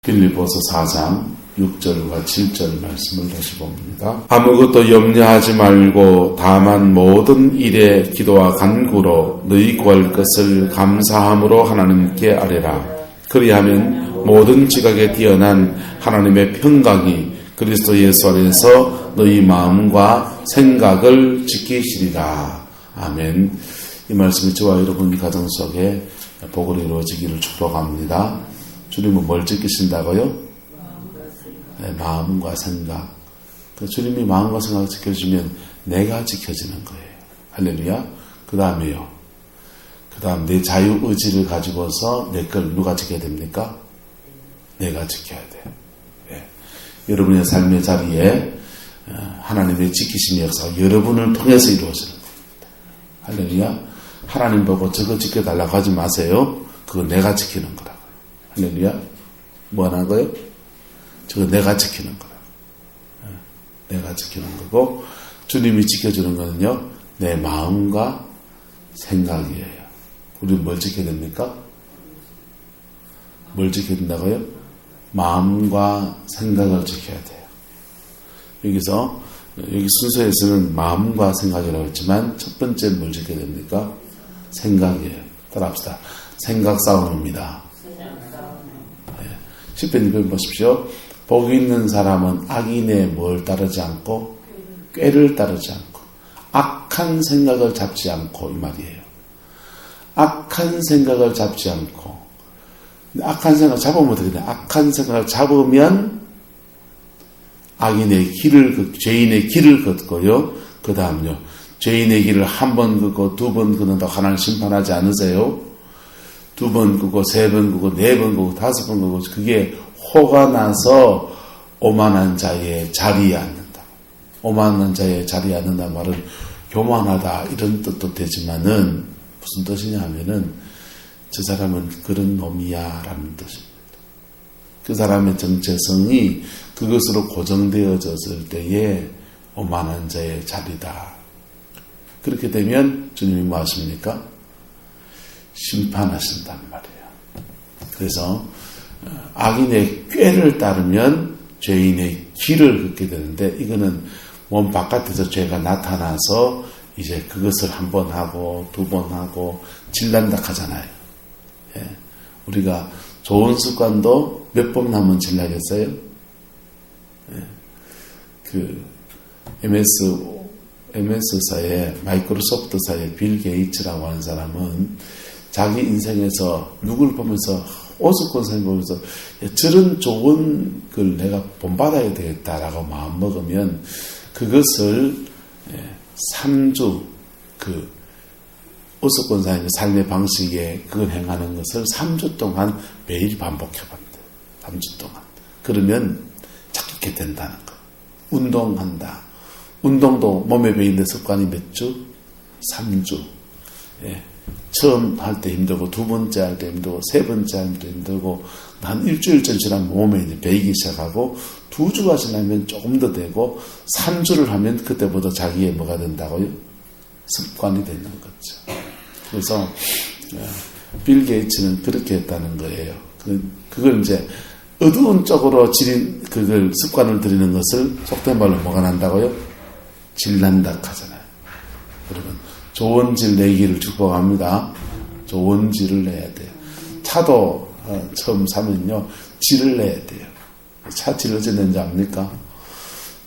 빌립보서 4장 6절과 7절 말씀을 다시 봅니다. 아무것도 염려하지 말고 다만 모든 일에 기도와 간구로 너희 구할 것을 감사함으로 하나님께 아뢰라. 그리하면 모든 지각에 뛰어난 하나님의 평강이 그리스도 예수 안에서 너희 마음과 생각을 지키시리라. 아멘. 이 말씀이 저와 여러분 가정 속에 복으로 이루어지기를 축복합니다. 주님은 뭘 지키신다고요? 네, 마음과 생각. 그 주님이 마음과 생각을 지켜주면 내가 지켜지는 거예요. 할렐루야. 그 다음에요. 그 다음 내 자유의지를 가지고서 내 걸 누가 지켜야 됩니까? 내가 지켜야 돼요. 네. 여러분의 삶의 자리에 하나님의 지키심의 역사가 여러분을 통해서 이루어지는 겁니다. 할렐루야. 하나님 보고 저거 지켜달라고 하지 마세요. 그거 내가 지키는 거라고요. 할렐루야. 뭐 하는 거예요? 저거 내가 지키는 거라고요. 내가 지키는 거고, 주님이 지켜주는 거는요, 내 마음과 생각이에요. 우리는 뭘 지켜야 됩니까? 뭘 지켜야 된다고요? 마음과 생각을 지켜야 돼요. 여기서, 여기 순서에서는 마음과 생각이라고 했지만, 첫 번째 뭘 지켜야 됩니까? 생각이에요. 따라합시다. 생각 싸움입니다. 네. 10편 2편 보십시오. 복이 있는 사람은 악인의 뭘 따르지 않고, 꾀를 따르지 않고, 악한 생각을 잡지 않고, 이 말이에요. 악한 생각을 잡지 않고, 악한 생각을 잡으면 어떻게 돼요? 악한 생각을 잡으면 악인의 길을, 죄인의 길을 걷고요. 그 다음요. 죄인의 길을 한 번 걷고 두 번 걷는다고 하나님 심판하지 않으세요? 두 번 걷고 세 번 걷고 네 번 걷고 다섯 번 걷고 그게 호가 나서 오만한 자의 자리에 앉는다. 오만한 자의 자리에 앉는다 말은 교만하다 이런 뜻도 되지만은 무슨 뜻이냐 하면은 저 사람은 그런 놈이야 라는 뜻입니다. 그 사람의 정체성이 그것으로 고정되어졌을 때에 오만한 자의 자리다. 그렇게 되면 주님이 뭐 하십니까? 심판하신단 말이에요. 그래서 악인의 꾀를 따르면 죄인의 길을 걷게 되는데 이거는 몸 바깥에서 죄가 나타나서 이제 그것을 한 번 하고 두 번 하고 질난다 하잖아요. 예. 우리가 좋은 습관도 몇 번 하면 질나겠어요? 예. 그 MS사의 마이크로소프트사의 빌 게이츠라고 하는 사람은 자기 인생에서 누굴 보면서 오스콘 보면서 저런 좋은 걸 내가 본받아야 되겠다라고 마음먹으면 그것을 3주 그 오스콘사의 삶의 방식에 그걸 행하는 것을 3주 동안 매일 반복해본다. 3주 동안. 그러면 찾게 된다는 거. 운동한다. 운동도 몸에 배이는 습관이 몇 주? 3주. 예. 처음 할 때 힘들고, 두 번째 할 때 힘들고, 세 번째 할 때 힘들고, 한 일주일쯤 지나면 몸에 이제 배이기 시작하고, 2주가 지나면 조금 더 되고, 3주를 하면 그때부터 자기의 뭐가 된다고요? 습관이 되는 거죠. 그래서, 빌 게이츠는 그렇게 했다는 거예요. 그걸 이제 어두운 쪽으로 그걸 습관을 들이는 것을 속된 말로 뭐가 난다고요? 질난다 하잖아요. 여러분, 좋은 질 내기를 축복합니다. 좋은 질을 내야 돼요. 차도 처음 사면요, 질을 내야 돼요. 차 질을 어찌 내는지 압니까?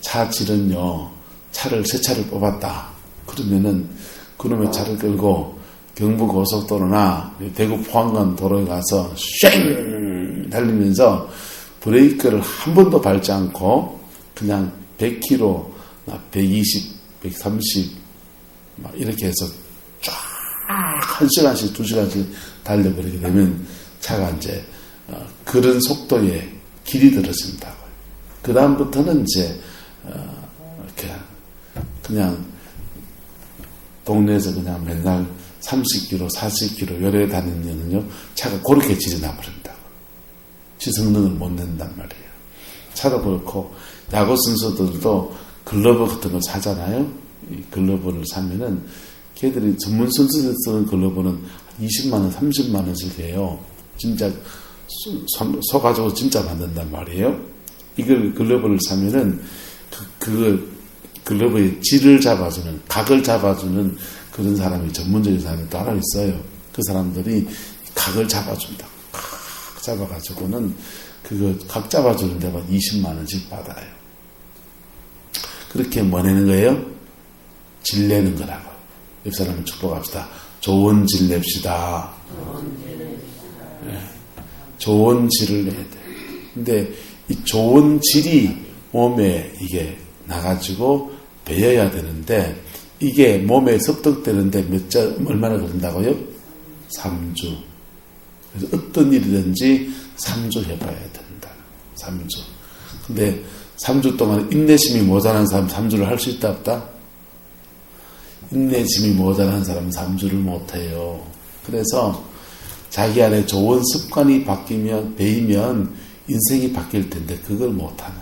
차 질은요, 새 차를 뽑았다. 그러면은, 그놈의 차를 끌고 경부고속도로나 대구 포항간 도로에 가서 쉥! 달리면서 브레이크를 한 번도 밟지 않고 그냥 100km, 120, 130, 막 이렇게 해서 쫙 1시간씩, 2시간씩 달려버리게 되면 차가 이제 그런 속도의 길이 들어진다고요. 그 다음부터는 이제 이렇게 그냥 동네에서 그냥 맨날 30km, 40km 요래 다니면요 차가 그렇게 질이 나버린다고. 지성능을 못 낸단 말이에요. 차도 그렇고 야구 선수들도 글러브 같은 걸 사잖아요. 이 글러브를 사면은 걔들이 전문 선수들 쓰는 글러브는 20만 원, 30만 원씩 해요. 진짜 소 가지고 진짜 만든단 말이에요. 이걸 글러브를 사면은 그 글러브의 질을 잡아주는, 각을 잡아주는 그런 사람이, 전문적인 사람이 따로 있어요. 그 사람들이 각을 잡아준다. 각 잡아가지고는 그거 각 잡아주는 데만 20만 원씩 받아요. 그렇게 뭐 내는 거예요? 질 내는 거라고. 옆 사람을 축복합시다. 좋은 질 냅시다. 네. 좋은 질을 내야 돼. 근데 이 좋은 질이 몸에 이게 나가지고 배여야 되는데, 이게 몸에 습득되는데 얼마나 걸린다고요? 3주. 그래서 어떤 일이든지 3주 해봐야 된다. 3주. 근데 3주 동안 인내심이 모자란 사람 3주를 할 수 있다 없다? 인내심이 모자란 사람은 3주를 못해요. 그래서 자기 안에 좋은 습관이 바뀌면, 배이면 인생이 바뀔 텐데 그걸 못하는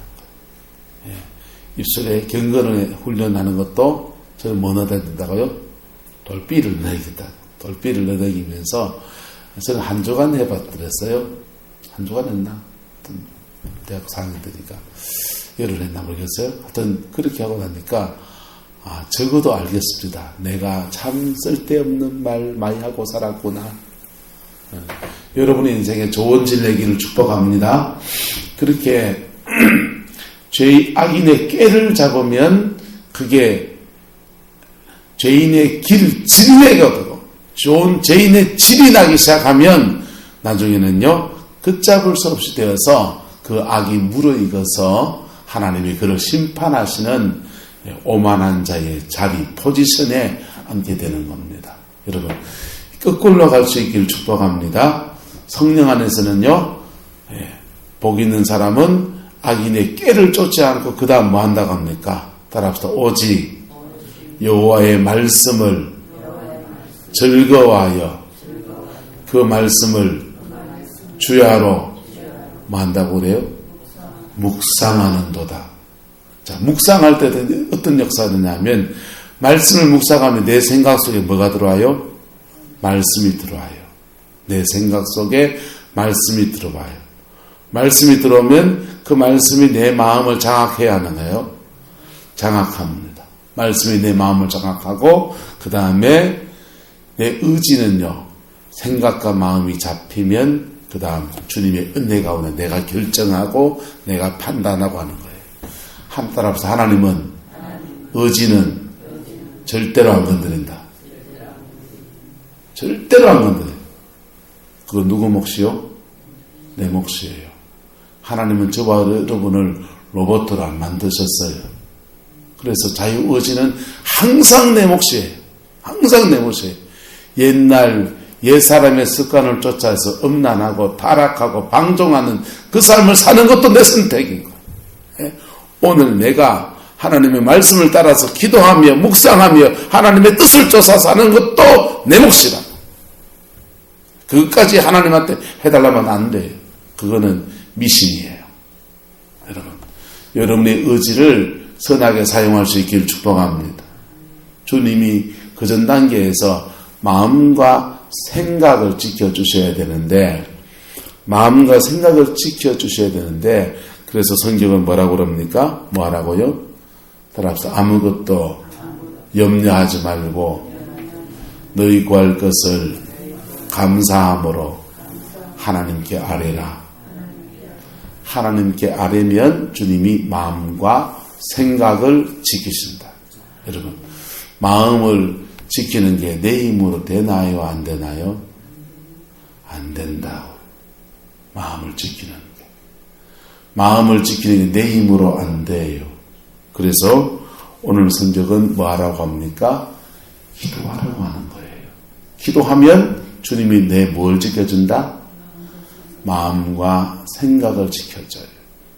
거예요. 예. 입술에 경건을 훈련하는 것도 저는 뭐 넣어야 된다고요? 돌비를 넣어야겠다. 돌비를 넣어기면서 저는 한 주간 해봤더랬어요. 한 주간 했나? 대학 4학년 때니까 열흘 했나 모르겠어요. 하여튼 그렇게 하고 나니까 적어도 알겠습니다. 내가 참 쓸데없는 말 많이 하고 살았구나. 여러분의 인생에 좋은 질 내기를 축복합니다. 그렇게 악인의 꾀를 잡으면 그게 죄인의 질내가 되고, 좋은 죄인의 질이 나기 시작하면 나중에는요, 걷잡을 수 없이 되어서 그 악이 무르익어서 하나님이 그를 심판하시는 오만한 자의 자리, 포지션에 앉게 되는 겁니다. 여러분, 거꾸로 갈 수 있기를 축복합니다. 성령 안에서는요, 복 있는 사람은 악인의 꾀를 쫓지 않고 그 다음 뭐 한다고 합니까? 따라합시다. 오직 여호와의 말씀을 즐거워하여 그 말씀을 주야로 뭐 한다고 그래요? 묵상하는도다. 자, 묵상할 때는 어떤 역사가 되냐면, 말씀을 묵상하면 내 생각 속에 뭐가 들어와요? 말씀이 들어와요. 내 생각 속에 말씀이 들어와요. 말씀이 들어오면 그 말씀이 내 마음을 장악해야 하는 거예요. 장악합니다. 말씀이 내 마음을 장악하고, 그 다음에 내 의지는요, 생각과 마음이 잡히면 그 다음 주님의 은혜 가운데 내가 결정하고 내가 판단하고 하는 거예요. 따라서 하나님은 의지는 절대로 안 건드린다. 절대로 안 건드려요. 그거 누구 몫이요? 내 몫이에요. 하나님은 저와 여러분을 로봇으로 안 만드셨어요. 그래서 자유의지는 항상 내 몫이에요. 항상 내 몫이에요. 옛 사람의 습관을 쫓아서 음란하고 타락하고 방종하는 그 삶을 사는 것도 내 선택이고, 오늘 내가 하나님의 말씀을 따라서 기도하며 묵상하며 하나님의 뜻을 쫓아 사는 것도 내 몫이다. 그것까지 하나님한테 해달라면 안 돼요. 그거는 미신이에요. 여러분의 의지를 선하게 사용할 수 있기를 축복합니다. 주님이 그 전 단계에서 마음과 생각을 지켜주셔야 되는데, 마음과 생각을 지켜주셔야 되는데, 그래서 성경은 뭐라고 그럽니까? 뭐 하라고요? 따라합시다. 아무것도 염려하지 말고 너희 구할 것을 감사함으로 하나님께 아뢰라. 하나님께 아뢰면 주님이 마음과 생각을 지키신다. 여러분, 마음을 지키는 게 내 힘으로 되나요? 안 되나요? 안 된다. 마음을 지키는 게. 마음을 지키는 게 내 힘으로 안 돼요. 그래서 오늘 성경은 뭐 하라고 합니까? 기도하라고 하는 거예요. 기도하면 주님이 내 뭘 지켜준다? 마음과 생각을 지켜줘요.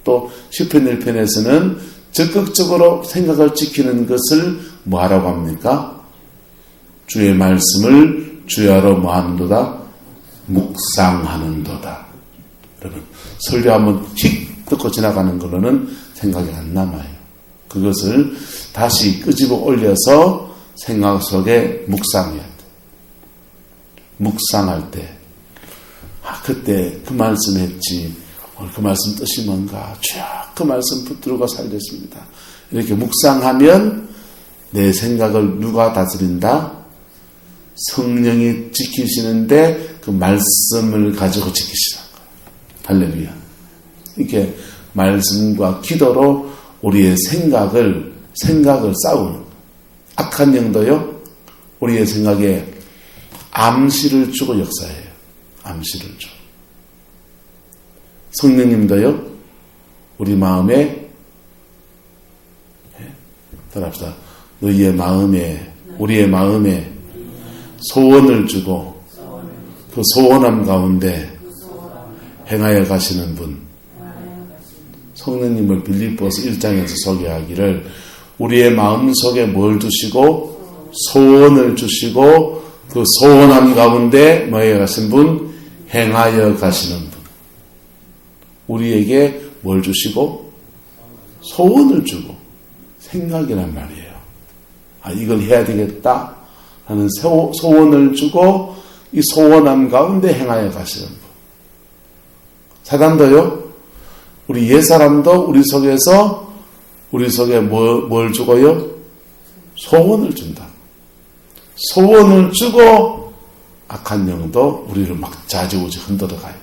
또 시편 1편에서는 적극적으로 생각을 지키는 것을 뭐 하라고 합니까? 주의 말씀을 주야로 뭐 하는도다? 묵상하는도다. 여러분, 설교 한번 휙 듣고 지나가는 걸로는 생각이 안 남아요. 그것을 다시 끄집어 올려서 생각 속에 묵상해야 돼. 묵상할 때 그때 그 말씀 했지. 오늘 그 말씀 뜻이 뭔가 쭉 그 말씀 붙들고 살겠습니다. 이렇게 묵상하면 내 생각을 누가 다스린다? 성령이 지키시는데 그 말씀을 가지고 지키시는 거예요. 할렐루야. 이렇게 말씀과 기도로 우리의 생각을 싸우는 거예요. 악한 영도요, 우리의 생각에 암시를 주고 역사해요. 암시를 줘. 성령님도요, 우리 마음에, 따라합시다. 너희의 마음에, 우리의 마음에 소원을 주고 그 소원함 가운데 행하여 가시는 분. 성령님을 빌립보서 1장에서 소개하기를 우리의 마음 속에 뭘 주시고 소원을 주시고 그 소원함 가운데 뭐해 가신 분? 행하여 가시는 분. 우리에게 뭘 주시고 소원을 주고 생각이란 말이에요. 이걸 해야 되겠다 하는 소원을 주고 이 소원함 가운데 행하여 가시는 분. 사단도요, 우리 옛사람도 우리 속에 뭘 주고요? 소원을 준다. 소원을 주고 악한 영도 우리를 막 좌지우지 흔들어가요.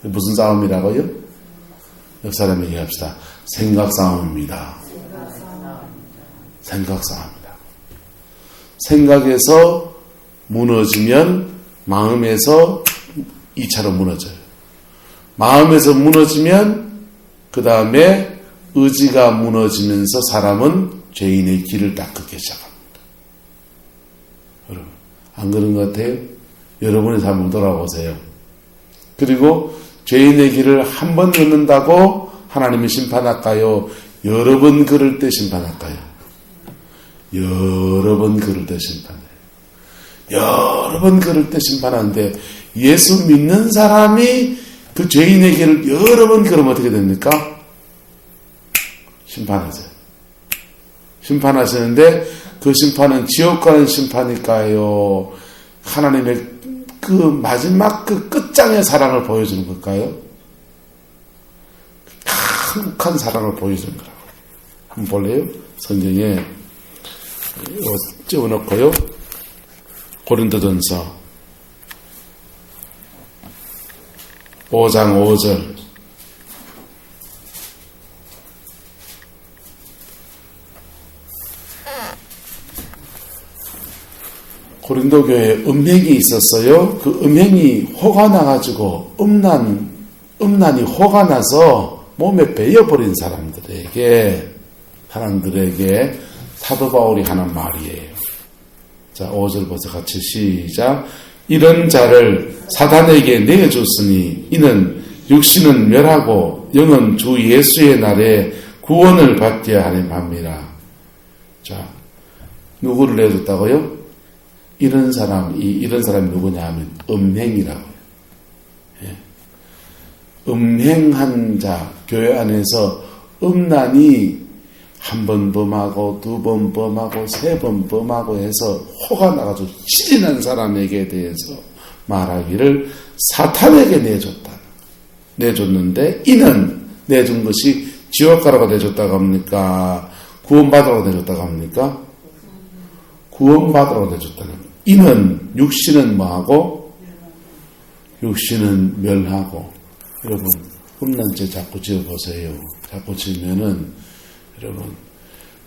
무슨 싸움이라고요? 옆 사람 얘기합시다. 생각 싸움입니다. 생각 싸움입니다. 생각에서 무너지면 마음에서 2차로 무너져요. 마음에서 무너지면 그 다음에 의지가 무너지면서 사람은 죄인의 길을 닦기 시작합니다. 여러분, 안 그런 것 같아요? 여러분이 한번 돌아보세요. 그리고 죄인의 길을 한 번 걷는다고 하나님이 심판할까요? 여러 번 걸을 때 심판할까요? 여러 번 걸을 때 심판해요. 여러 번 걸을 때 심판하는데 예수 믿는 사람이 그 죄인의 길을 여러 번 걸으면 어떻게 됩니까? 심판하세요. 심판하시는데 그 심판은 지옥 가는 심판일까요? 하나님의 그 마지막 그 끝장의 사랑을 보여주는 걸까요? 한국한 사랑을 보여주는 거라고. 한번 볼래요? 성경에 찍어놓고요. 고린도전서 5장 5절. 고린도 교회에 음행이 있었어요. 그 음행이 호가 나가지고 음란이 호가 나서 몸에 베어버린 사람들에게 사도 바울이 하는 말이에요. 자, 5절부터 같이 시작. 이런 자를 사단에게 내어줬으니 이는 육신은 멸하고 영은 주 예수의 날에 구원을 받게 하림합니다. 자, 누구를 내어줬다고요? 이런 사람이 누구냐 하면 음행이라고요. 예. 음행한 자, 교회 안에서 음란이 한 번 범하고 두 번 범하고 세 번 범하고 해서 호가 나가지고 신이 난 사람에게 대해서 말하기를 사탄에게 내줬는데 이는 내준 것이 지옥 가라고 내줬다고 합니까? 구원받으라고 내줬다고 합니까? 구원받으라고 내줬다는 거예요. 이는 육신은 뭐하고? 육신은 멸하고. 여러분 음란죄 자꾸 지어보세요. 자꾸 지으면은 여러분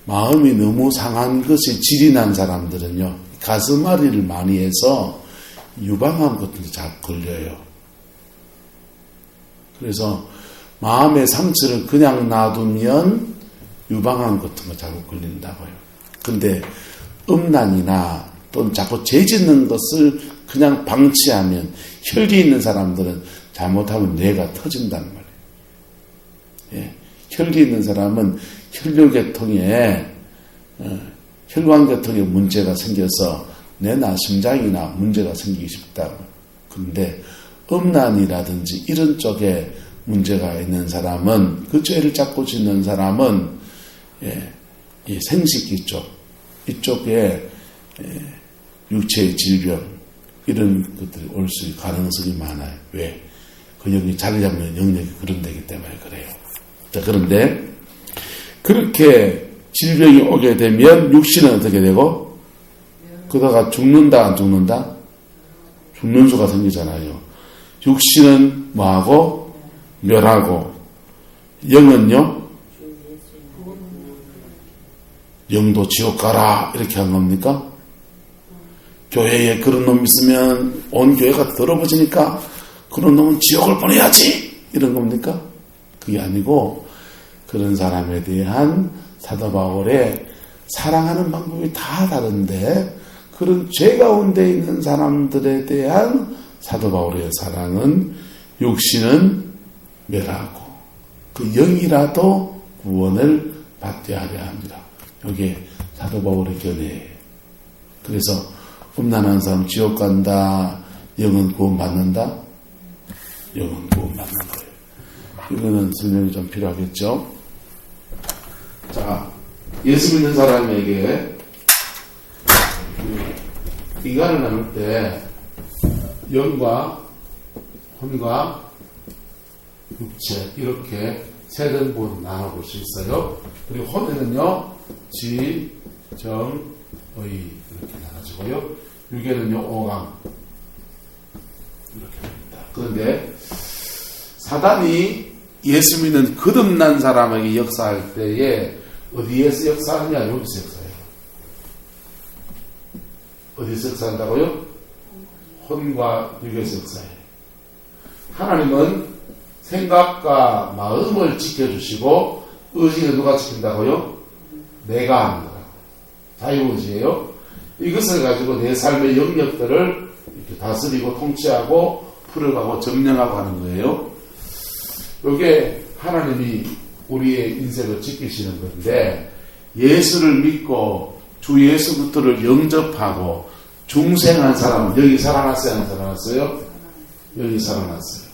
마음이 너무 상한 것이 질이 난 사람들은요 가슴앓이를 많이 해서 유방암 같은 게 자꾸 걸려요. 그래서 마음의 상처를 그냥 놔두면 유방암 같은 거 자꾸 걸린다고요. 근데 음란이나 또는 자꾸 죄 짓는 것을 그냥 방치하면 혈기 있는 사람들은 잘못하면 뇌가 터진단 말이에요. 예. 혈기 있는 사람은 혈류계통에 혈관계통에 문제가 생겨서 뇌나 심장이나 문제가 생기기 쉽다고. 그런데 음란이라든지 이런 쪽에 문제가 있는 사람은 그 죄를 자꾸 짓는 사람은 이 생식기 쪽 이쪽에 육체의 질병 이런 것들이 올 수 있는 가능성이 많아요. 왜? 그 영이 자리 잡는 영역이 그런 데기 때문에 그래요. 자, 그런데 그렇게 질병이 오게 되면 육신은 어떻게 되고 그러다가 죽는다 안 죽는다? 죽는 수가 생기잖아요. 육신은 뭐하고 멸하고 영은요 영도 지옥 가라 이렇게 한 겁니까? 교회에 그런 놈 있으면 온 교회가 더러워지니까 그런 놈은 지옥을 보내야지 이런 겁니까? 그게 아니고 그런 사람에 대한 사도 바울의 사랑하는 방법이 다 다른데 그런 죄 가운데 있는 사람들에 대한 사도 바울의 사랑은 육신은 멸하고 그 영이라도 구원을 받게 하려 합니다. 이게 사도 바울의 견해예요. 그래서 음란한 사람 지옥 간다. 영은 구원받는다. 영은 구원받는 거예요. 이거는 설명이 좀 필요하겠죠. 자, 예수 믿는 사람에게 인간을 나눌 때 영과 혼과 육체 이렇게 세 등분 나눠볼 수 있어요. 그리고 혼에는요 지, 정, 의 이렇게 나눠지고요. 육에는요 오감 이렇게 됩니다. 그런데 사단이 예수 믿는 거듭난 사람에게 역사할 때에 어디에서 역사하느냐? 여기서 역사해요. 어디서 역사한다고요? 혼과 육에서 역사해요. 하나님은 생각과 마음을 지켜주시고 의지는 누가 지킨다고요? 내가 하는 거라고. 자유의지예요. 이것을 가지고 내 삶의 영역들을 이렇게 다스리고 통치하고 풀어가고 점령하고 하는 거예요. 이게 하나님이 우리의 인생을 지키시는 건데 예수를 믿고 주 예수부터를 영접하고 중생한 사람은 여기 살아났어요? 안 살아났어요? 여기 살아났어요.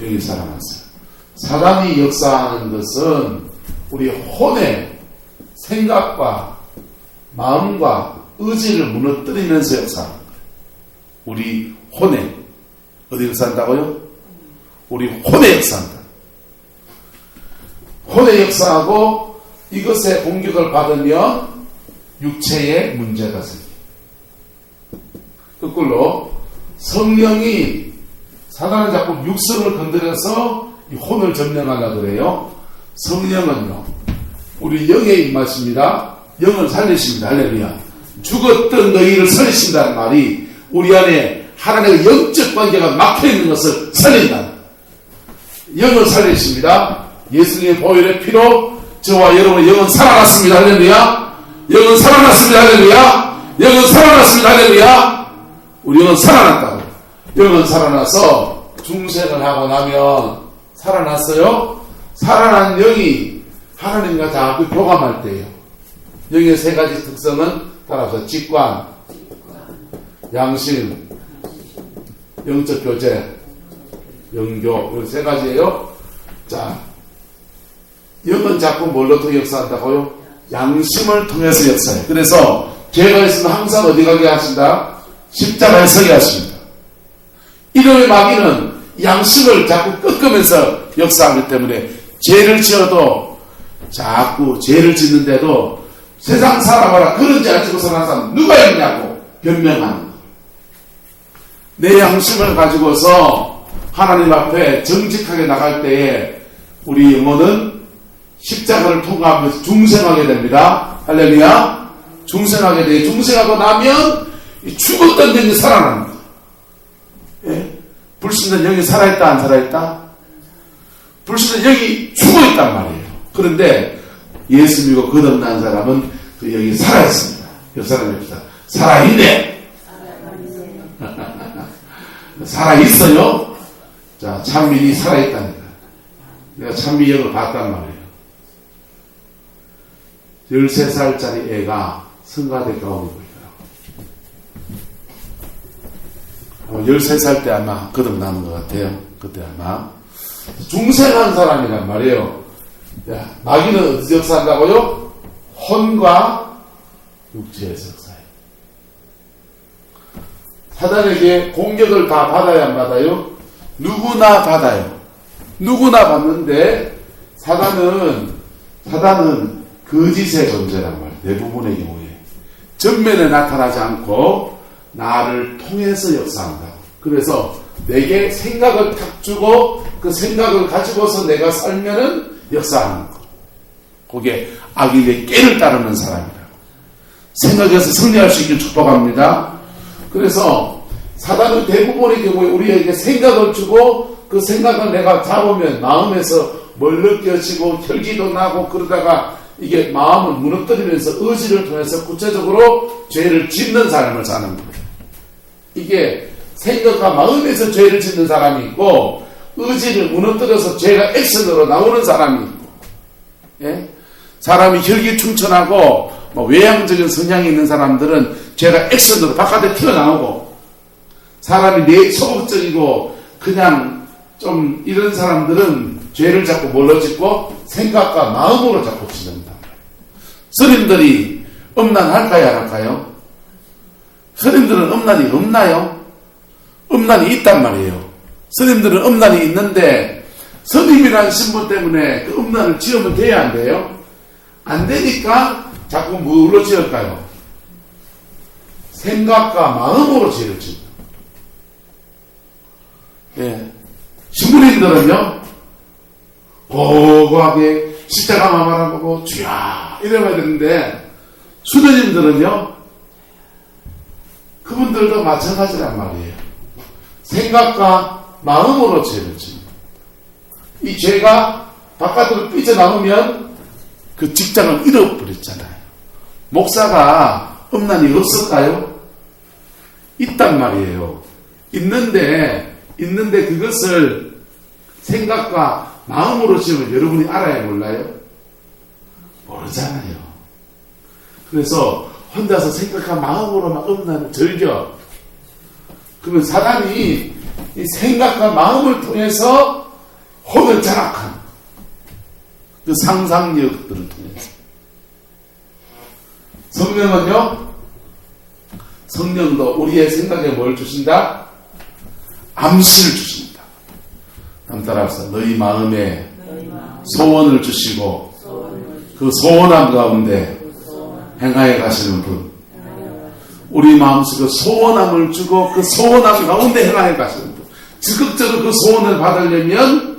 여기 살아났어요. 사단이 역사하는 것은 우리 혼의 생각과 마음과 의지를 무너뜨리면서 역사하는 거예요. 우리 혼에 어디 역사한다고요? 우리 혼에 역사한다. 혼에 역사하고 이것에 공격을 받으면 육체에 문제가 생깁니다. 거꾸로 성령이 사단은 자꾸 육성을 건드려서 이 혼을 점령하려고 그래요. 성령은요 우리 영에 임하십니다. 영을 살리십니다. 할렐루야. 죽었던 너희를 살리신다는 말이 우리 안에 하나님의 영적 관계가 막혀있는 것을 살린다. 영을 살리십니다. 예수님의 보혈의 피로 저와 여러분의 영은 살아났습니다. 할렐루야. 영은 살아났습니다. 할렐루야. 영은 살아났습니다. 할렐루야. 우리 영은 살아났다고. 영은 살아나서 중생을 하고 나면 살아났어요. 살아난 영이 하나님과 자꾸 교감할 때예요. 영의 세 가지 특성은 따라서 직관, 양심, 영적 교제, 영교, 이 세 가지예요. 자, 영은 자꾸 뭘로 통해 역사한다고요? 양심을 통해서 역사해요. 그래서 죄가 있으면 항상 어디 가게 하신다? 십자가에 서게 하십니다. 이놈의 마귀는 양심을 자꾸 꺾으면서 역사하기 때문에 죄를 지어도 자꾸 죄를 짓는데도 세상 살아봐라 그런 죄 안 지고서 난 사람 누가 있냐고 변명하는 거예요. 내 양심을 가지고서 하나님 앞에 정직하게 나갈 때에 우리 영혼은 십자가를 통과하면서 중생하게 됩니다. 할렐루야. 중생하게 돼. 중생하고 나면 죽었던 영이 살아나는 거예요. 예? 불신은 영이 살아있다 안 살아있다? 불신은 영이 죽어있단 말이에요. 그런데 예수 믿고 거듭난 사람은 그 영이 살아있습니다. 몇 사람입니다. 살아있네. 살아있어요. 자, 찬민이 살아있다니까. 내가 찬미 영을 봤단 말이에요. 13살짜리 애가 성가대 가운데 보이더라고요. 13살 때 아마 거듭나는 것 같아요. 그때 아마. 중생한 사람이란 말이에요. 야, 마귀는 어디서 역사한다고요? 혼과 육체에서 역사해요. 사단에게 공격을 다 받아야 안 받아요? 누구나 받아요. 누구나 받는데 사단은 거짓의 존재란 말이에요. 대부분의 경우에 전면에 나타나지 않고 나를 통해서 역사한다. 그래서 내게 생각을 탁 주고 그 생각을 가지고서 내가 살면은 역사하는 거. 그게 악인의 깨를 따르는 사람이라고. 생각에서 승리할 수 있길 축복합니다. 그래서 사단은 대부분의 경우에 우리에게 생각을 주고 그 생각을 내가 잡으면 마음에서 뭘 느껴지고 혈기도 나고 그러다가 이게 마음을 무너뜨리면서 의지를 통해서 구체적으로 죄를 짓는 삶을 사는 거예요. 이게 생각과 마음에서 죄를 짓는 사람이 있고 의지를 무너뜨려서 죄가 액션으로 나오는 사람이 있고, 예? 사람이 혈기 충천하고 외향적인 성향이 있는 사람들은 죄가 액션으로 바깥에 튀어나오고, 사람이 소극적이고 그냥 좀 이런 사람들은 죄를 자꾸 뭘로 짓고 생각과 마음으로 자꾸 짓는다. 스님들이 음란할까요, 안 할까요? 스님들은 음란이 없나요? 음란이 있단 말이에요. 스님들은 음란이 있는데 스님이라는 신분 때문에 그 음란을 지으면 돼야 안 돼요? 안 되니까 자꾸 뭘로 지을까요? 생각과 마음으로 죄를 짓는. 예. 신부님들은요, 고고하게 십자가만 바라보고 주야 이래야 되는데, 수도님들은요, 그분들도 마찬가지란 말이에요. 생각과 마음으로 죄를 짓는. 이 죄가 바깥으로 삐져나오면 그 직장을 잃어버렸잖아요. 목사가 음란이 없을까요? 있단 말이에요. 있는데 그것을 생각과 마음으로 지으면 여러분이 알아야 몰라요? 모르잖아요. 그래서 혼자서 생각과 마음으로 막 음란을 즐겨. 그러면 사단이 이 생각과 마음을 통해서 혼을 장악한 그 상상력들을 통해서. 성령은요, 성령도 우리의 생각에 뭘 주신다? 암시를 주신다. 따라서 너희 마음에 소원을 주시고 그 소원함 가운데 행하여 가시는 분. 우리 마음속에 소원함을 주고 그 소원함 가운데 행하여 가시는 분. 적극적으로 그 소원을 받으려면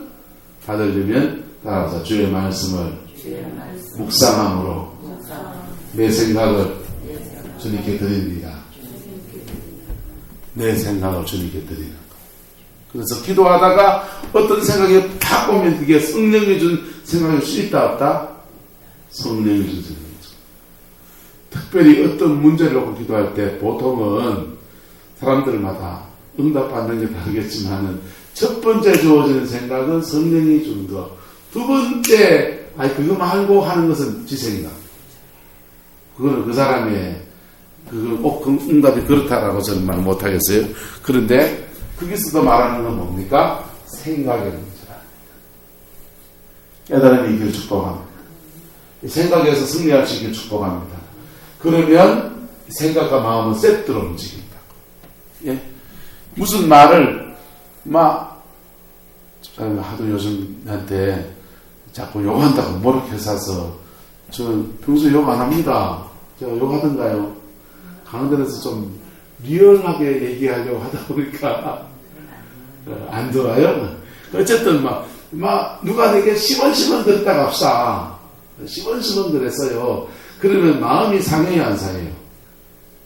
따라서 주의 말씀을 묵상함으로 내 생각을 주님께 드립니다. 내 생각을 주님께 드리는 것. 그래서 기도하다가 어떤 생각이 탁 오면 그게 성령이 준 생각일 수 있다 없다? 성령이 준 생각이죠. 특별히 어떤 문제를 놓고 기도할 때 보통은 사람들마다 응답받는 게 다르겠지만은 첫 번째 주어지는 생각은 성령이 준 것. 두 번째, 그거 말고 하는 것은 지 생각. 그거는 그 사람의, 꼭 응답이 그렇다라고 저는 말 못하겠어요. 그런데, 거기서도 말하는 건 뭡니까? 생각의 문제라. 깨달음이 있길 축복합니다. 생각에서 승리할 수 있길 축복합니다. 그러면 생각과 마음은 세트로 움직인다. 예? 무슨 말을 하도 요즘 나한테 자꾸 욕한다고 모르게 사서 저 평소에 욕 안 합니다. 제가 욕하던가요? 강원들에서 좀 리얼하게 얘기하려고 하다 보니까 안 좋아요. 어쨌든 누가 내게 시원시원 그랬다가 합시다. 시원시원 그랬어요. 그러면 마음이 상해요, 안 상해요?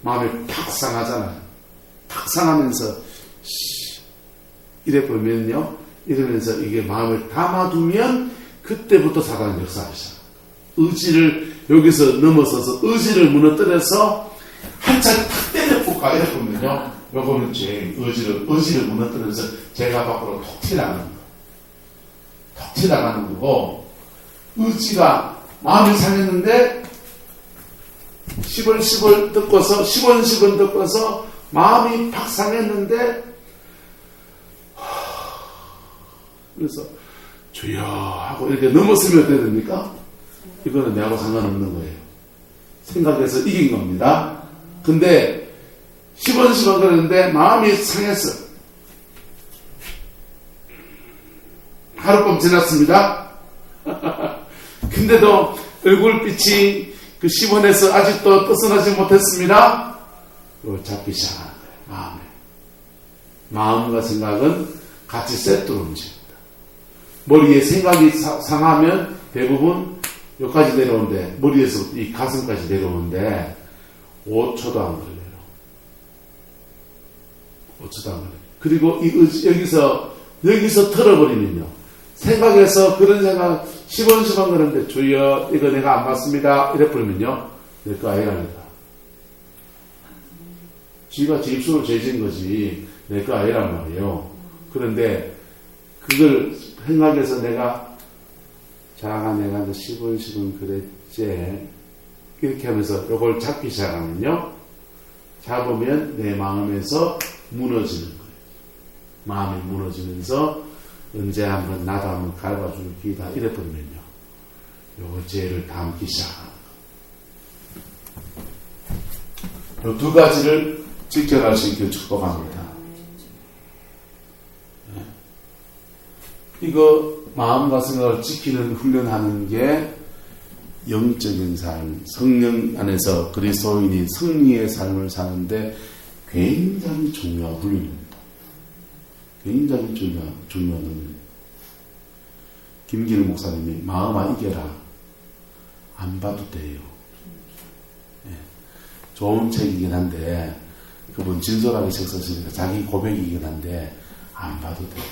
마음이 팍 상하잖아요. 팍 상하면서 이래 보면요, 이러면서 이게 마음을 담아두면 그때부터 사단은 역사하시죠. 의지를 여기서 넘어서서 의지를 무너뜨려서 한참 탁 때려볼까 이래 보면요, 요거는 제 의지를 무너뜨려서 제가 밖으로 톡 튀어나가는 거. 톡 튀어나가는 거고, 의지가 마음이 상했는데 시벌시벌 듣고서 시원시원 듣고서 마음이 팍 상했는데 그래서 주여 하고 이렇게 넘었으면 어떻게 됩니까? 이거는 내하고 상관없는 거예요. 생각해서 이긴 겁니다. 근데 시원시원 그러는데 마음이 상했어. 하룻밤 지났습니다. 근데도 얼굴빛이 그 10원에서 아직도 떠서나지 못했습니다. 이걸 잡기 시작하는 거예요. 마음과 생각은 같이 세트로 움직입니다. 머리에 생각이 상하면 대부분 여기까지 내려오는데, 머리에서 이 가슴까지 내려오는데 5초도 안 걸려요. 5초도 안 걸려요. 그리고 여기서 털어버리면요, 생각해서 그런 생각 10원 그러는데, 주여 이거 내가 안 받습니다 이래 버리면요, 내 거 아니랍니다. 지가 제 입술을 죄진 거지 내 거 아니란 말이에요. 그런데 그걸 생각해서 내가 자가 내가 10원 그랬지 이렇게 하면서 이걸 잡기 시작하면요, 잡으면 내 마음에서 무너지는 거예요. 마음이 무너지면서 언제 한번 나도 한번 밟아줄 기다 이래버리면요, 요 죄를 담기 시작하는 거예요. 요 두 가지를 지켜갈 수 있게 축복합니다. 이거 마음과 생각을 지키는 훈련하는 게 영적인 삶, 성령 안에서 그리스도인이 승리의 삶을 사는데 굉장히 중요한 훈련입니다. 굉장히 중요한 훈련. 김기능 목사님이 마음아 이겨라, 안 봐도 돼요. 네. 좋은 책이긴 한데, 그분 진솔하게 책 썼으니까 자기 고백이긴 한데 안 봐도 돼요.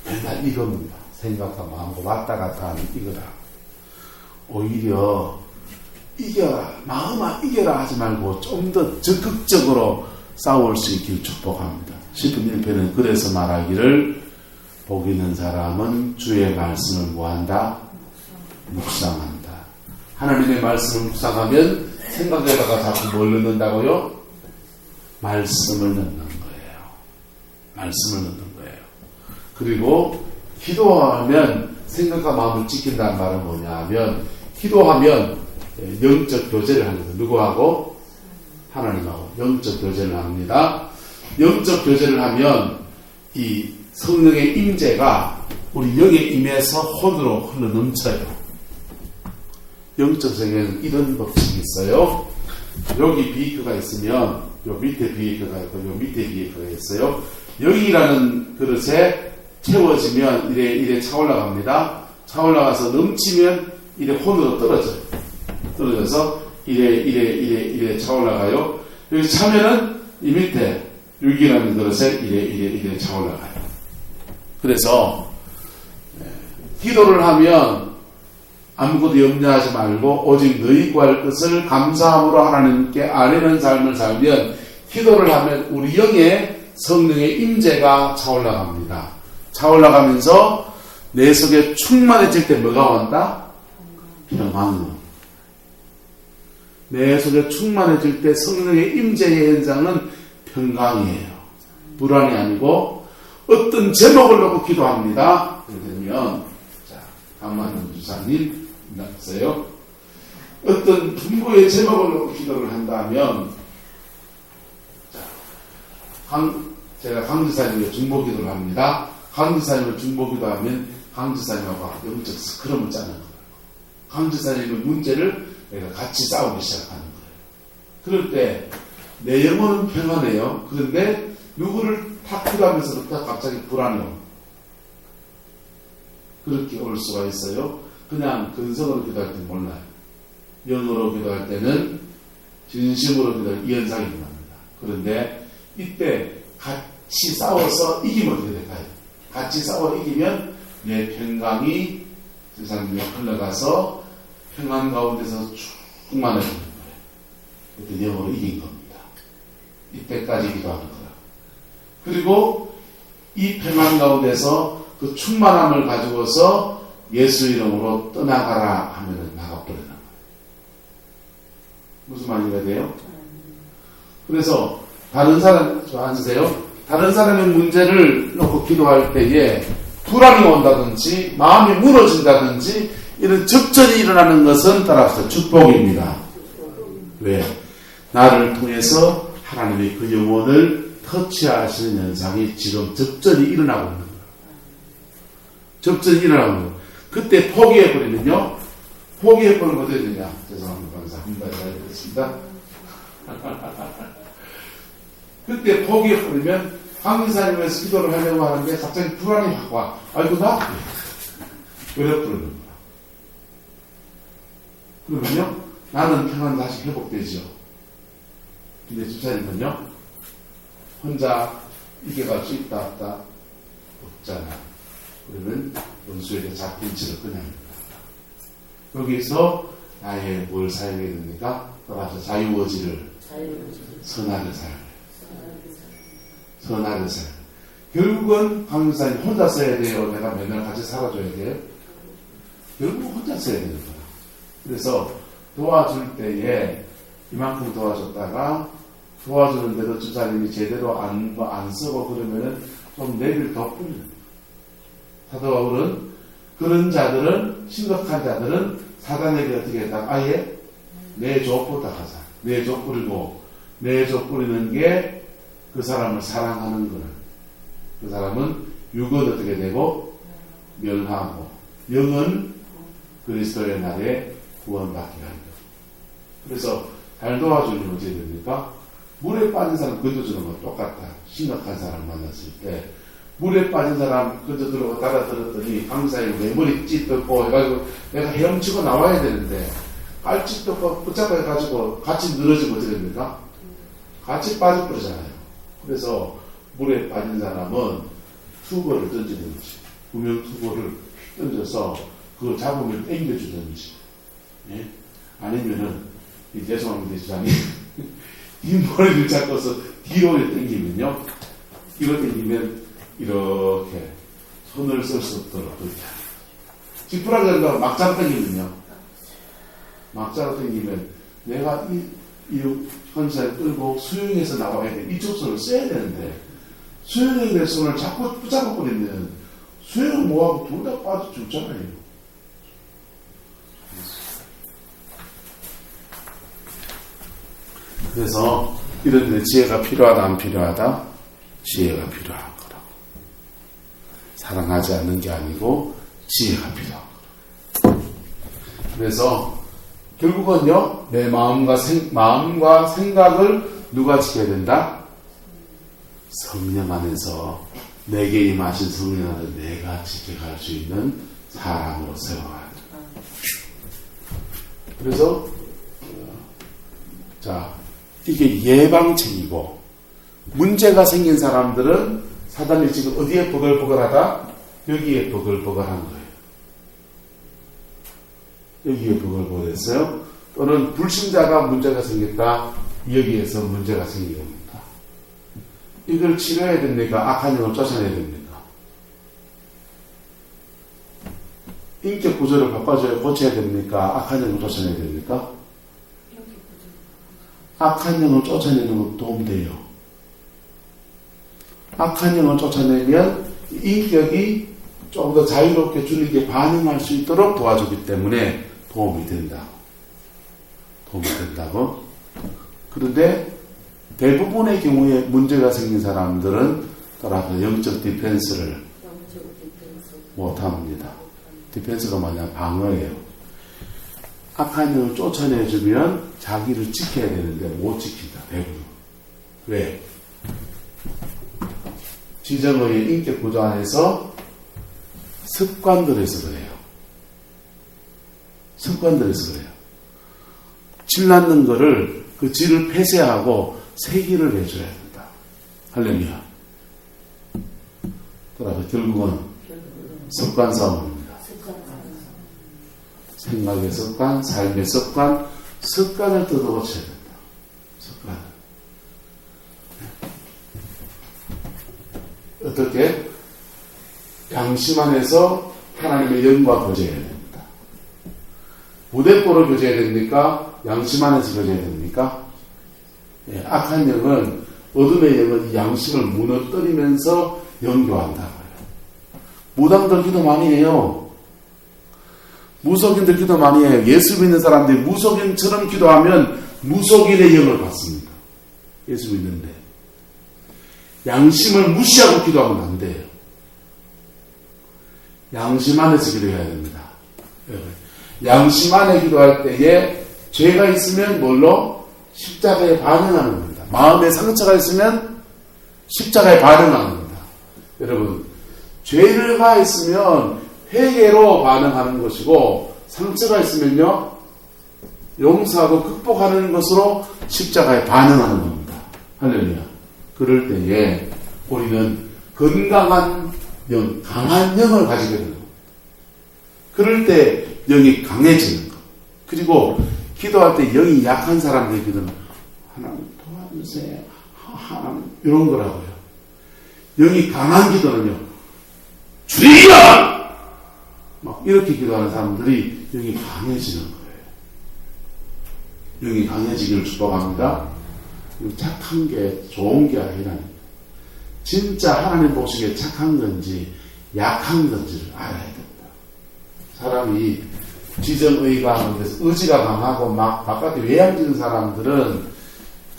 맨날 이겁니다. 생각과 마음과 왔다 갔다 하는 이거라. 오히려 이겨라, 마음아 이겨라 하지 말고 좀 더 적극적으로 싸울 수 있길 축복합니다. 10분 1편은 그래서 말하기를, 복 있는 사람은 주의 말씀을 뭐한다? 묵상한다. 하나님의 말씀을 묵상하면 생각에다가 자꾸 뭘 넣는다고요? 말씀을 넣는 거예요. 말씀을 넣는 거예요. 그리고 기도하면 생각과 마음을 지킨다는 말은 뭐냐 하면, 기도하면 영적 교제를 합니다. 누구하고? 하나님하고 영적 교제를 합니다. 영적 교제를 하면 이 성령의 임재가 우리 영에 임해서 혼으로 흘러 넘쳐요. 영적 세계에는 이런 법칙이 있어요. 여기 비계가 있으면 요 밑에 비계가 있고 요 밑에 비계가 있어요. 여기라는 그릇에 채워지면 이래 차올라갑니다. 차올라가서 넘치면 이래 혼으로 떨어져요. 떨어져서 이래 차올라가요. 여기 차면은 이 밑에 육이라는 그릇에 이래 차올라가요. 그래서 기도를 하면 아무것도 염려하지 말고 오직 너희 구할 것을 감사함으로 하나님께 아뢰는 삶을 살면, 기도를 하면 우리 영에 성령의 임재가 차올라갑니다. 차올라가면서 내 속에 충만해질 때 뭐가 온다? 평안이. 내 속에 충만해질 때 성령의 임재의 현상은 평강이에요. 불안이 아니고 어떤 제목을 놓고 기도합니다. 그러면 자, 강만훈 주사님 나왔어요. 어떤 분부의 제목을 놓고 기도를 한다면, 자, 제가 강지사님의 중보기도를 합니다. 강지사님을 중보기도하면 강지사님하고 영적 스크럼을 짜는 거예요. 강지사님의 문제를 내가 같이 싸우기 시작하는 거예요. 그럴 때 내 영혼은 평안해요. 그런데 누구를 탁 기도하면서부터 갑자기 불안해요. 그렇게 올 수가 있어요. 그냥 근성으로 기도할 때는 몰라요. 영으로 기도할 때는 진심으로 기도할 이 현상이 일어납니다. 그런데 이때 같이 싸워서 이기면 어떻게 될까요? 같이 싸워 이기면 내 평강이 세상에 흘러가서 평안 가운데서 충만해지는 거예요. 그때 영으로 이긴 겁니다. 이때까지 기도하는 거라. 그리고 이 평안 가운데서 그 충만함을 가지고서 예수 이름으로 떠나가라 하면은 나가버리는 거예요. 무슨 말인가 돼요? 그래서 다른 사람, 저 앉으세요. 다른 사람의 문제를 놓고 기도할 때에 불안이 온다든지 마음이 무너진다든지 이런 적절히 일어나는 것은 따라서 축복입니다. 왜? 나를 통해서 하나님의 그 영혼을 터치하시는 현상이 지금 적절히 일어나고 있는 거예요. 접전이 일어나는 거예요. 그때 포기해버리면요. 포기해버리면 어떻게 되냐. 죄송합니다. 방사 한번 해보겠습니다. 그때 포기해버리면 황인사님에서 기도를 하려고 하는데 갑자기 불안이 확 와. 아이고 나 외려버리는 거야. 그러면요. 나는 평안 다시 회복되죠. 근데 집사님은요. 혼자 이겨갈 수 있다 없다 없잖아. 그러면 원수에게 잡힌 채로 그냥 여기서 나의 뭘 사용해야 됩니까? 따라서 자유의지를 선하게 사용해요. 선하게 사용. 결국은 강사님 혼자 써야 돼요. 내가 맨날 같이 살아줘야 돼요. 결국 혼자 써야 되는 거야. 그래서 도와줄 때에 이만큼 도와줬다가 도와주는데도 주사님이 제대로 안 쓰고 그러면은 좀 내비를 더 뿌리는 사도 바울은 그런 자들은 심각한 자들은 사단에게 어떻게 했다? 아예 내조 부탁하자. 내조 뿌리고 내조 뿌리는 게 그 사람을 사랑하는 거는 그 사람은 육은 어떻게 되고 멸하고 영은 그리스도의 날에 구원받게 한다. 그래서 잘 도와주려면 어떻게 됩니까? 물에 빠진 사람 건져주는 건 똑같다. 심각한 사람 만났을 때 물에 빠진 사람 건져주려고 따라들었더니 강사에 내 머리 찢었고 해가지고 내가 헤엄치고 나와야 되는데 깔찢었고 붙잡아 해가지고 같이 늘어지면 어떻게 됩니까? 같이 빠져버리잖아요. 그래서 물에 빠진 사람은 투구를 던지는 거지. 구명 투구를 던져서 그걸 잡으면 당겨주든지, 예? 아니면은 죄송합니다, 주장님. 뒷머리를 잡고서 뒤로 당기면요. 뒤로 당기면 이렇게 손을 쓸 수 없도록 그렇게. 지푸라기가 막자로 당기면요. 막자로 당기면 내가 이 헌사를 끌고 수영해서 나와야 돼. 이쪽 손을 써야 되는데 수영의 손을 자꾸 붙잡아버리면 수영 뭐하고 둘 다 빠져 죽잖아요. 그래서 이런 데 지혜가 필요하다 안 필요하다? 지혜가 필요한 거라고. 사랑하지 않는 게 아니고 지혜가 필요한 거라고. 그래서 결국은요, 내 마음과 생각을 누가 지켜야 된다? 성령 안에서 내게 임하신 성령 안에서 내가 지켜갈 수 있는 사람으로 세워야 된다. 그래서 자, 이게 예방책이고 문제가 생긴 사람들은 사단이 지금 어디에 버글버글하다? 여기에 버글버글한 거예요. 여기에 버글버글했어요. 또는 불신자가 문제가 생겼다. 여기에서 문제가 생긴 겁니다. 이걸 치료해야 됩니까? 악한 영을 쫓아내야 됩니까? 인격 구조를 바꿔줘야 고쳐야 됩니까? 악한 영을 쫓아내야 됩니까? 악한 영을 쫓아내는 것도 도움돼요. 악한 영을 쫓아내면 인격이 조금 더 자유롭게 주님께 반응할 수 있도록 도와주기 때문에 도움이 된다고. 그런데 대부분의 경우에 문제가 생긴 사람들은 따라서 영적 디펜스를 못합니다. 디펜스가 뭐냐? 방어예요. 악한 영을 쫓아내주면 자기를 지켜야 되는데 못 지킨다. 대부분. 왜? 지정의 인격 구조 안에서 습관들에서 그래요. 질 낳는 거를 그 질을 폐쇄하고 세기를 해줘야 된다. 할렐루야. 따라서 결국은 습관 싸움입니다. 생각의 습관, 삶의 습관, 습관을 뜯어고쳐야 된다. 습관을. 어떻게? 양심 안에서 하나님의 영과 교제해야 됩니다. 무대뽀로 교제해야 됩니까? 양심 안에서 교제해야 됩니까? 예, 악한 영은, 어둠의 영은 이 양심을 무너뜨리면서 영교한다고요. 무당들 기도 많이 해요. 무속인들 기도 많이 해요. 예수 믿는 사람들이 무속인처럼 기도하면 무속인의 영을 받습니다. 예수 믿는데. 양심을 무시하고 기도하면 안 돼요. 양심 안에서 기도해야 됩니다. 양심 안에 기도할 때에 죄가 있으면 뭘로? 십자가에 반응하는 겁니다. 마음에 상처가 있으면 십자가에 반응하는 겁니다. 여러분, 죄가 있으면 회개로 반응하는 것이고, 상처가 있으면요, 용서하고 극복하는 것으로 십자가에 반응하는 겁니다. 할렐루야. 그럴 때에 우리는 건강한 영, 강한 영을 가지게 되는 겁니다. 그럴 때 영이 강해지는 것. 그리고 기도할 때 영이 약한 사람들의 기도는 하나님 도와주세요. 하나님 이런 거라고요. 영이 강한 기도는요. 주여! 막 이렇게 기도하는 사람들이 영이 강해지는 거예요. 영이 강해지기를 축복합니다. 착한 게 좋은 게 아니라니. 진짜 하나님 보시기에 착한 건지 약한 건지를 알아야 됩니다. 사람이 지정의가 의지가 강하고 막 바깥에 외향적인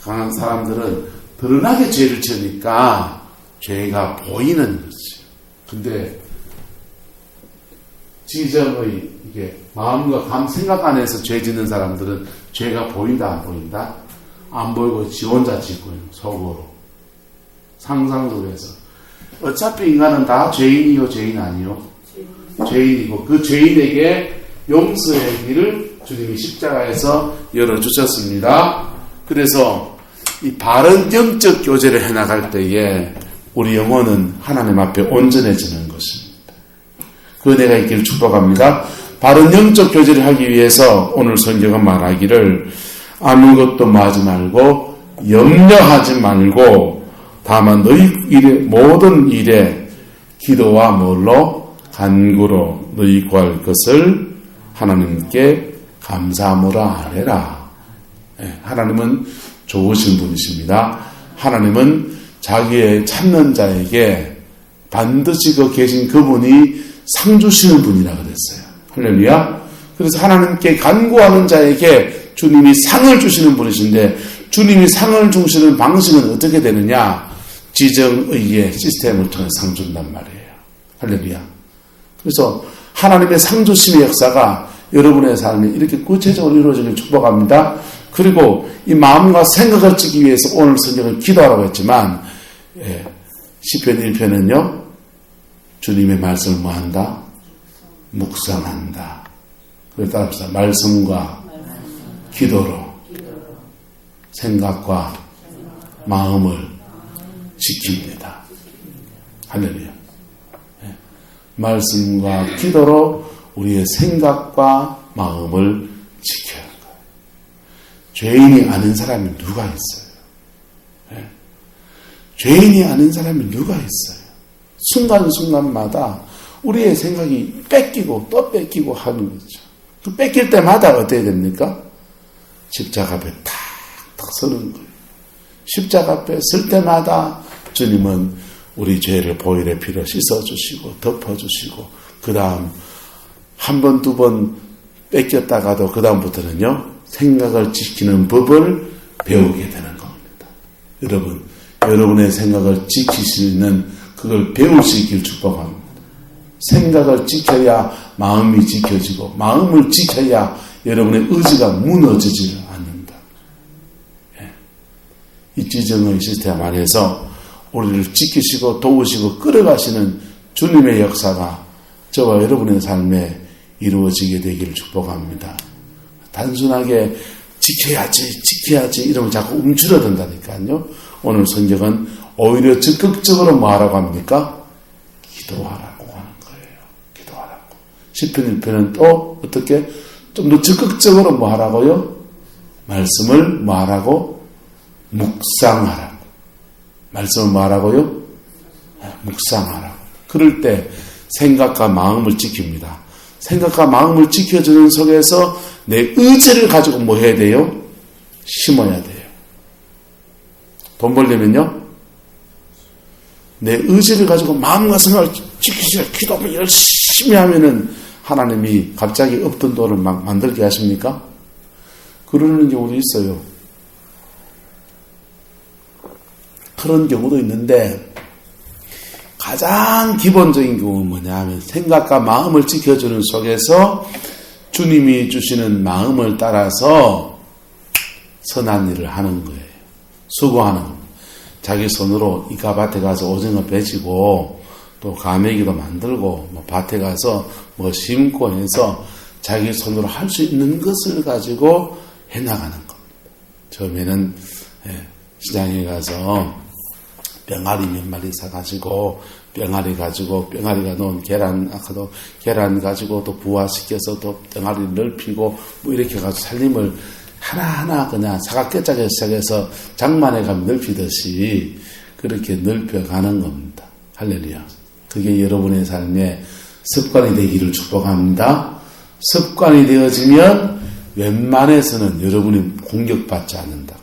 강한 사람들은 드러나게 죄를 지으니까 죄가 보이는 거지. 근데 지정의 이게 마음과 생각 안에서 죄 짓는 사람들은 죄가 보인다 안 보인다? 안 보이고 지 혼자 짓고 있는 속으로 상상 속에서 어차피 인간은 다 죄인이요 죄인 아니요? 죄인이고 그 죄인에게 용서의 길을 주님이 십자가에서 열어주셨습니다. 그래서 이 바른 영적 교제를 해나갈 때에 우리 영혼은 하나님 앞에 온전해지는 것입니다. 그 은혜가 있기를 축복합니다. 바른 영적 교제를 하기 위해서 오늘 성경은 말하기를 아무것도 하지 말고 염려하지 말고 다만 너희 모든 일에 기도와 뭘로 간구로 너희 구할 것을 하나님께 감사하노라 하래라. 하나님은 좋으신 분이십니다. 하나님은 자기의 찾는 자에게 반드시 계신 그분이 상 주시는 분이라 그랬어요. 할렐루야. 그래서 하나님께 간구하는 자에게 주님이 상을 주시는 분이신데 주님이 상을 주시는 방식은 어떻게 되느냐? 지정의의 시스템을 통해 상 준단 말이에요. 할렐루야. 그래서 하나님의 상 주심의 역사가 여러분의 삶에 이렇게 구체적으로 이루어지길 축복합니다. 그리고 이 마음과 생각을 찌기 위해서 오늘 성경을 기도하라고 했지만 시편 1편은요. 주님의 말씀을 뭐한다? 묵상한다. 그래서 따라합시다. 말씀과 기도로 생각과 마음을 지킵니다. 할렐루야. 말씀과 기도로 우리의 생각과 마음을 지켜야 합니다. 죄인이 아는 사람이 누가 있어요? 죄인이 아는 사람이 누가 있어요? 순간순간마다 우리의 생각이 뺏기고 또 뺏기고 하는 거죠. 그 뺏길 때마다 어떻게 됩니까? 십자가 앞에 탁탁 서는 거예요. 십자가 앞에 설 때마다 주님은 우리 죄를 보혈의 피로 씻어주시고 덮어주시고 그 다음 한 번, 두 번 뺏겼다가도 그 다음부터는요 생각을 지키는 법을 배우게 되는 겁니다. 여러분, 여러분의 생각을 지킬 수 있는 그걸 배울 수 있길 축복합니다. 생각을 지켜야 마음이 지켜지고 마음을 지켜야 여러분의 의지가 무너지지 않는다. 이 지정의 시스템 안에서 우리를 지키시고 도우시고 끌어가시는 주님의 역사가 저와 여러분의 삶에 이루어지게 되기를 축복합니다. 단순하게 지켜야지 이러면 자꾸 움츠러든다니까요. 오늘 성경은 오히려 적극적으로 뭐 하라고 합니까? 기도하라고 하는 거예요. 기도하라고. 시편 1편은 또 어떻게 좀 더 적극적으로 뭐 하라고요? 말씀을 뭐 하라고? 묵상하라고. 말씀을 뭐 하라고요? 묵상하라고. 그럴 때 생각과 마음을 지킵니다. 생각과 마음을 지켜주는 속에서 내 의지를 가지고 뭐 해야 돼요? 심어야 돼요. 돈 벌려면요? 내 의지를 가지고 마음과 생각을 지키시라 기도하면 열심히 하면은 하나님이 갑자기 없던 돈을 막 만들게 하십니까? 그러는 경우도 있어요. 그런 경우도 있는데 가장 기본적인 경우는 뭐냐 하면 생각과 마음을 지켜주는 속에서 주님이 주시는 마음을 따라서 선한 일을 하는 거예요. 수고하는 겁니다. 자기 손으로 이가밭에 가서 오징어 베지고 또 가메기도 만들고 뭐 밭에 가서 뭐 심고 해서 자기 손으로 할 수 있는 것을 가지고 해나가는 겁니다. 처음에는 시장에 가서 병아리 몇 마리 사가지고 병아리 가지고 병아리가 넣은 계란 아까도 계란 가지고 또 부화시켜서 또 병아리를 넓히고 뭐 이렇게 가지고 살림을 하나하나 그냥 사각개짝에 시작해서 장만에 가면 넓히듯이 그렇게 넓혀가는 겁니다. 할렐루야. 그게 여러분의 삶에 습관이 되기를 축복합니다. 습관이 되어지면 웬만해서는 여러분이 공격받지 않는다고.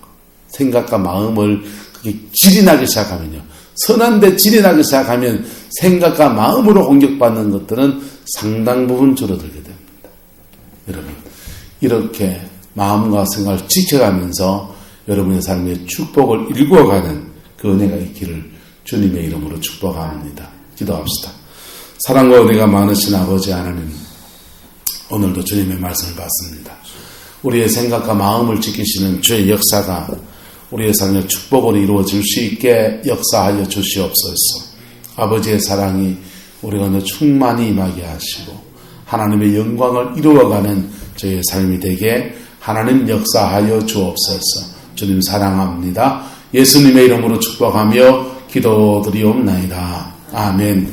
생각과 마음을 그게 질이 나기 시작하면요. 선한데 질이 나기 시작하면 생각과 마음으로 공격받는 것들은 상당 부분 줄어들게 됩니다. 여러분, 이렇게 마음과 생각을 지켜가면서 여러분의 삶에 축복을 일구어가는 그 은혜가 있기를 주님의 이름으로 축복합니다. 기도합시다. 사랑과 은혜가 많으신 아버지 하나님, 오늘도 주님의 말씀을 받습니다. 우리의 생각과 마음을 지키시는 주의 역사가 우리의 삶에 축복으로 이루어질 수 있게 역사하여 주시옵소서. 아버지의 사랑이 우리 가운데 충만히 임하게 하시고 하나님의 영광을 이루어가는 저희의 삶이 되게 하나님 역사하여 주옵소서. 주님 사랑합니다. 예수님의 이름으로 축복하며 기도드리옵나이다. 아멘.